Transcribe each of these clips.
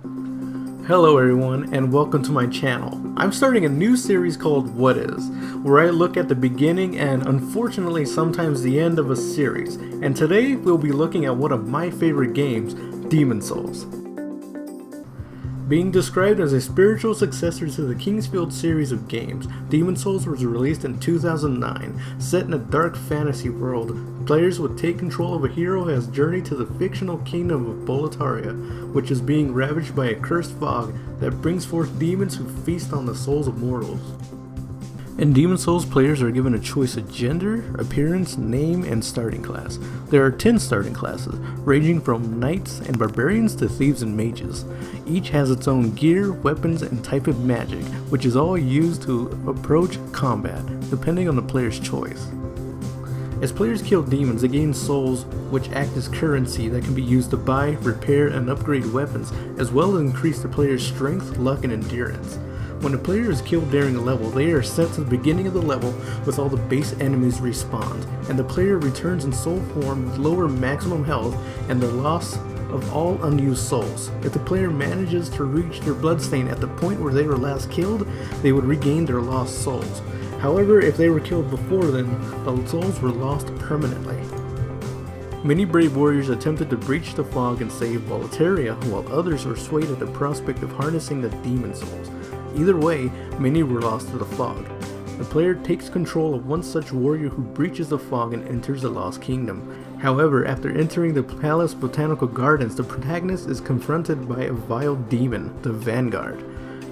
Hello everyone, and welcome to my channel. I'm starting a new series called What Is, where I look at the beginning and unfortunately sometimes the end of a series, and today we'll be looking at one of my favorite games, Demon's Souls. Being described as a spiritual successor to the Kingsfield series of games, Demon's Souls was released in 2009. Set in a dark fantasy world, players would take control of a hero who has journeyed to the fictional kingdom of Boletaria, which is being ravaged by a cursed fog that brings forth demons who feast on the souls of mortals. In Demon's Souls, players are given a choice of gender, appearance, name, and starting class. There are 10 starting classes, ranging from knights and barbarians to thieves and mages. Each has its own gear, weapons, and type of magic, which is all used to approach combat, depending on the player's choice. As players kill demons, they gain souls, which act as currency that can be used to buy, repair, and upgrade weapons, as well as increase the player's strength, luck, and endurance. When a player is killed during a level, they are sent to the beginning of the level with all the base enemies respawned, and the player returns in soul form with lower maximum health and the loss of all unused souls. If the player manages to reach their bloodstain at the point where they were last killed, they would regain their lost souls. However, if they were killed before then, the souls were lost permanently. Many brave warriors attempted to breach the fog and save Boletaria, while others were swayed at the prospect of harnessing the demon souls. Either way, many were lost to the fog. The player takes control of one such warrior who breaches the fog and enters the Lost Kingdom. However, after entering the Palace Botanical Gardens, the protagonist is confronted by a vile demon, the Vanguard.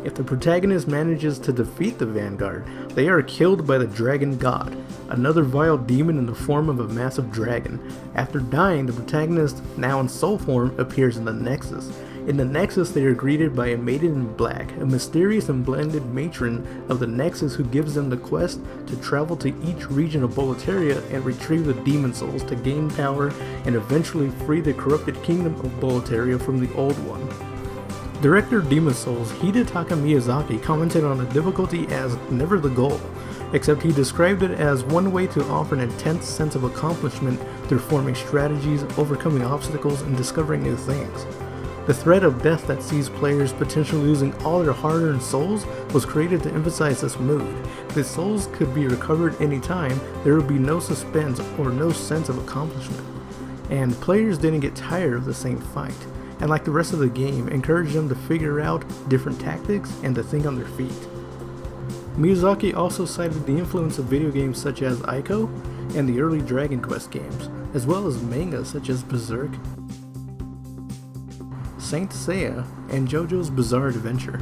If the protagonist manages to defeat the Vanguard, they are killed by the Dragon God, another vile demon in the form of a massive dragon. After dying, the protagonist, now in soul form, appears in the Nexus. In the Nexus, they are greeted by a maiden in black, a mysterious and blended matron of the Nexus who gives them the quest to travel to each region of Boletaria and retrieve the demon souls to gain power and eventually free the corrupted kingdom of Boletaria from the old one. Director of Demon's Souls, Hidetaka Miyazaki, commented on the difficulty as never the goal, except he described it as one way to offer an intense sense of accomplishment through forming strategies, overcoming obstacles, and discovering new things. The threat of death that sees players potentially losing all their hard-earned souls was created to emphasize this mood. If the souls could be recovered anytime, there would be no suspense or no sense of accomplishment. And players didn't get tired of the same fight, and like the rest of the game, encouraged them to figure out different tactics and to think on their feet. Miyazaki also cited the influence of video games such as Ico and the early Dragon Quest games, as well as manga such as Berserk, Saint Seiya, and JoJo's Bizarre Adventure.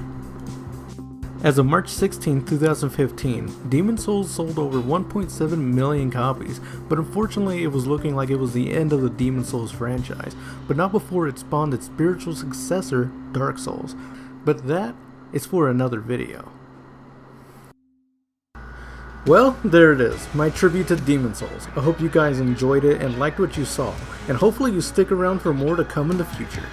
As of March 16, 2015, Demon's Souls sold over 1.7 million copies, but unfortunately it was looking like it was the end of the Demon's Souls franchise, but not before it spawned its spiritual successor, Dark Souls. But that is for another video. Well, there it is, my tribute to Demon's Souls. I hope you guys enjoyed it and liked what you saw, and hopefully you stick around for more to come in the future.